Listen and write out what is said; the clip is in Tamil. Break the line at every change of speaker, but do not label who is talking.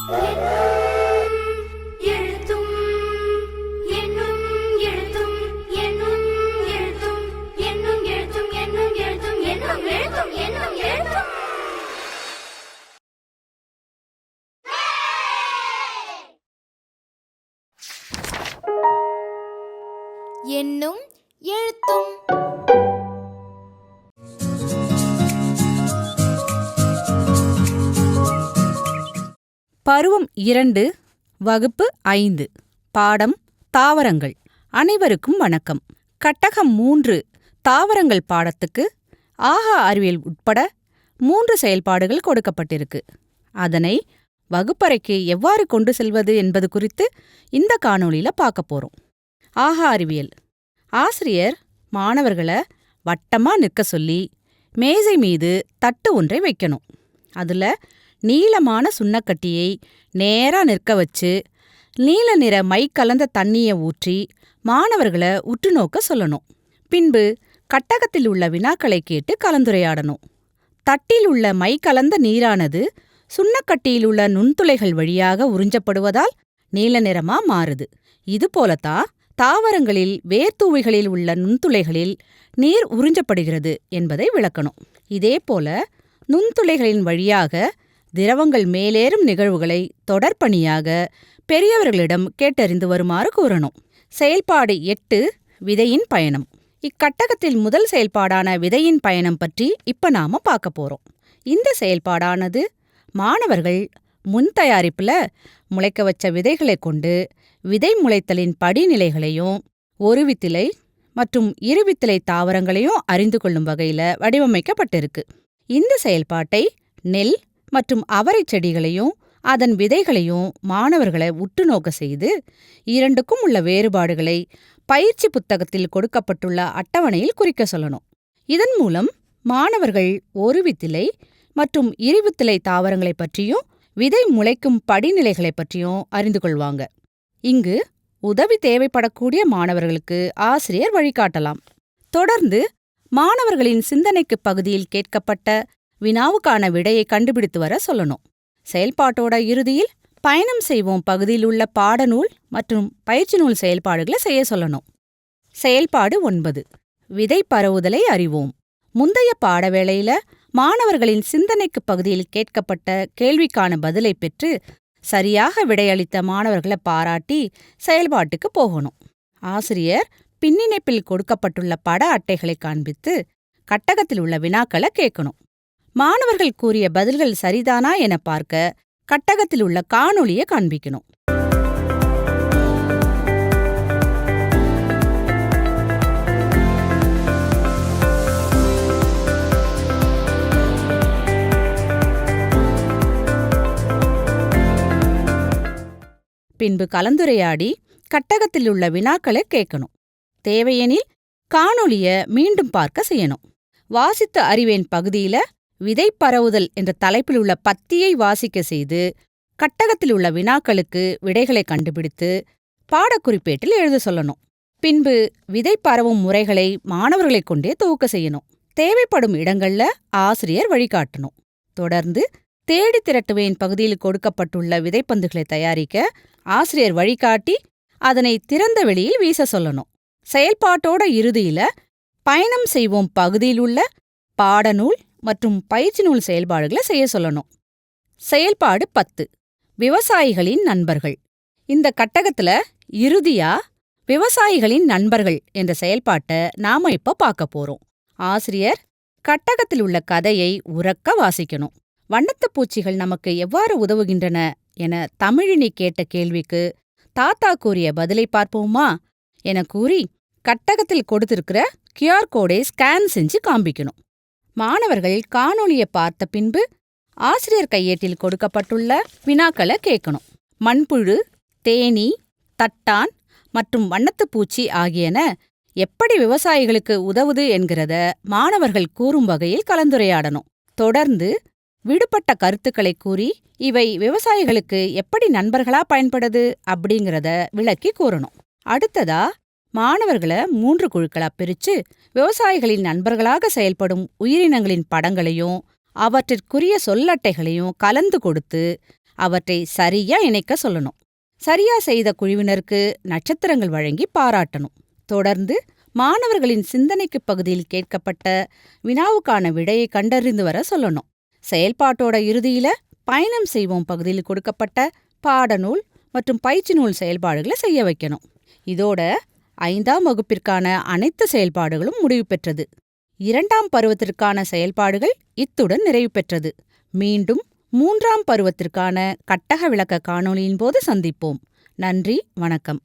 எழுத்தும் என்னும் எழுத்தும் என்னும் எழுத்தும் என்னும் எழுத்தும் என்னும் எழுத்தும் என்னும் எழுத்தும் என்னும் எழுத்தும்
என்னும் எழுத்தும்.
பருவம் 2, வகுப்பு 5, பாடம் தாவரங்கள். அனைவருக்கும் வணக்கம். கட்டகம் 3 தாவரங்கள் பாடத்துக்கு ஆகா அறிவியல் உட்பட 3 செயல்பாடுகள் கொடுக்கப்பட்டிருக்கு. அதனை வகுப்பறைக்கு எவ்வாறு கொண்டு செல்வது என்பது குறித்து இந்த காணொளியில பார்க்க போறோம். ஆகா அறிவியல். ஆசிரியர் மாணவர்களை வட்டமா நிற்க சொல்லி மேஜை மீது தட்டு ஒன்றை வைக்கணும். அதுல நீளமான சுண்ணக்கட்டியை நேரா நிற்க வச்சு நீல நிற மை கலந்த தண்ணியை ஊற்றி மாணவர்களை உற்று நோக்க சொல்லணும். பின்பு கட்டகத்தில் உள்ள வினாக்களை கேட்டு கலந்துரையாடணும். தட்டில் உள்ள மை கலந்த நீரானது சுண்ணக்கட்டியில் உள்ள நுண்துளைகள் வழியாக உறிஞ்சப்படுவதால் நீல நிறமா மாறுது. இதுபோலத்தான் தாவரங்களில் வேர்த்தூவிகளில் உள்ள நுண்துளைகளில் நீர் உறிஞ்சப்படுகிறது என்பதை விளக்கணும். இதேபோல நுண்துளைகளின் வழியாக திரவங்கள் மேலேறும் நிகழ்வுகளை தொடர்பணியாக பெரியவர்களிடம் கேட்டறிந்து வருமாறு கூறணும். செயல்பாடு 8 விதையின் பயணம். இக்கட்டகத்தில் முதல் செயல்பாடான விதையின் பயணம் பற்றி இப்ப நாம பார்க்க போறோம். இந்த செயல்பாடானது மாணவர்கள் முன் தயாரிப்புல முளைக்க வச்ச விதைகளை கொண்டு விதை முளைத்தலின் படிநிலைகளையும் ஒருவித்திலை மற்றும் இருவித்திலை தாவரங்களையும் அறிந்து கொள்ளும் வகையில வடிவமைக்கப்பட்டிருக்கு. இந்த செயல்பாட்டை நெல் மற்றும் அவரை செடிகளையும் அதன் விதைகளையும் மாணவர்களை உற்று நோக்க செய்து இரண்டுக்கும் உள்ள வேறுபாடுகளை பயிற்சி புத்தகத்தில் கொடுக்கப்பட்டுள்ள அட்டவணையில் குறிக்க சொல்லணும். இதன் மூலம் மாணவர்கள் ஒருவித்திலை மற்றும் இருவித்திலை தாவரங்களை பற்றியும் விதை முளைக்கும் படிநிலைகளை பற்றியும் அறிந்து கொள்வாங்க. இங்கு உதவி தேவைப்படக்கூடிய மாணவர்களுக்கு ஆசிரியர் வழிகாட்டலாம். தொடர்ந்து மாணவர்களின் சிந்தனைக்கு பகுதியில் கேட்கப்பட்ட வினாவுக்கான விடையை கண்டுபிடித்து வர சொல்லணும். செயல்பாட்டோட இறுதியில் பயணம் செய்வோம் பகுதியில் உள்ள பாடநூல் மற்றும் பயிற்சி நூல் செயல்பாடுகளை செய்ய சொல்லணும். செயல்பாடு 9 விதை பரவுதலை அறிவோம். முந்தைய பாடவேளையில மாணவர்களின் சிந்தனைக்கு பகுதியில் கேட்கப்பட்ட கேள்விக்கான பதிலை பெற்று சரியாக விடையளித்த மாணவர்களை பாராட்டி செயல்பாட்டுக்கு போகணும். ஆசிரியர் பின்னிணைப்பில் கொடுக்கப்பட்டுள்ள பட அட்டைகளை காண்பித்து கட்டகத்தில் உள்ள வினாக்களை கேட்கணும். மாணவர்கள் கூறிய பதில்கள் சரிதானா என பார்க்க கட்டகத்தில் உள்ள காணொளியை காண்பிக்கணும். பின்பு கலந்துரையாடி கட்டகத்தில் உள்ள வினாக்களை கேட்கணும். தேவையெனில் காணொளிய மீண்டும் பார்க்க செய்யணும். வாசித்து அறிவேன் பகுதியில விதை பரவுதல் என்ற தலைப்பில் உள்ள பத்தியை வாசிக்க செய்து கட்டகத்தில் உள்ள வினாக்களுக்கு விடைகளை கண்டுபிடித்து பாடக்குறிப்பேட்டில் எழுத சொல்லணும். பின்பு விதை பரவும் முறைகளை மாணவர்களைக் கொண்டே துவக்க செய்யணும். தேவைப்படும் இடங்கள்ல ஆசிரியர் வழிகாட்டணும். தொடர்ந்து தேடி திரட்டுவேன் பகுதியில் கொடுக்கப்பட்டுள்ள விதைப்பந்துகளை தயாரிக்க ஆசிரியர் வழிகாட்டி அதனை திறந்த வெளியில் வீச சொல்லணும். செயல்பாட்டோட இறுதியில பயணம் செய்வோம் பகுதியில் உள்ள பாடநூல் மற்றும் பயிற்சி நூல் செயல்பாடுகளை செய்ய சொல்லணும். செயல்பாடு 10 விவசாயிகளின் நண்பர்கள். இந்த கட்டகத்துல இறுதியா விவசாயிகளின் நண்பர்கள் என்ற செயல்பாட்டை நாம இப்ப பார்க்க போறோம். ஆசிரியர் கட்டகத்தில் உள்ள கதையை உரக்க வாசிக்கணும். வண்ணத்துப் பூச்சிகள் நமக்கு எவ்வாறு உதவுகின்றன என தமிழினி கேட்ட கேள்விக்கு தாத்தா கூறிய பதிலை பார்ப்போமா என கூறி கட்டகத்தில் கொடுத்திருக்கிற QR கோடை ஸ்கேன் செஞ்சு காண்பிக்கணும். மாணவர்கள் காணொளியை பார்த்த பின்பு ஆசிரியர் கையேட்டில் கொடுக்கப்பட்டுள்ள வினாக்களை கேட்கணும். மண்புழு, தேனீ, தட்டான் மற்றும் வண்ணத்துப்பூச்சி ஆகியன எப்படி விவசாயிகளுக்கு உதவுது என்கிறத மாணவர்கள் கூறும் வகையில் கலந்துரையாடணும். தொடர்ந்து விடுபட்ட கருத்துக்களை கூறி இவை விவசாயிகளுக்கு எப்படி நண்பர்களா பயன்படுது அப்படிங்கிறத விளக்கி கூறணும். அடுத்ததா மாணவர்களை 3 குழுக்களா பிரிச்சு விவசாயிகளின் நண்பர்களாக செயல்படும் உயிரினங்களின் படங்களையும் அவற்றிற்குரிய சொல்லட்டைகளையும் கலந்து கொடுத்து அவற்றை சரியா இணைக்க சொல்லணும். சரியா செய்த குழுவினருக்கு நட்சத்திரங்கள் வழங்கி பாராட்டணும். தொடர்ந்து மாணவர்களின் சிந்தனைக்கு பகுதியில் கேட்கப்பட்ட வினாவுக்கான விடையை கண்டறிந்து வர சொல்லணும். செயல்பாட்டோட இறுதியில பயணம் செய்வோம் பகுதியில் கொடுக்கப்பட்ட பாடநூல் மற்றும் பயிற்சி நூல் செயல்பாடுகளை செய்ய வைக்கணும். இதோட 5ஆம் வகுப்பிற்கான அனைத்து செயல்பாடுகளும் முடிவு பெற்றது. 2ஆம் பருவத்திற்கான செயல்பாடுகள் இத்துடன் நிறைவு பெற்றது. மீண்டும் 3ஆம் பருவத்திற்கான கட்டக விளக்க காணொளியின் போது சந்திப்போம். நன்றி, வணக்கம்.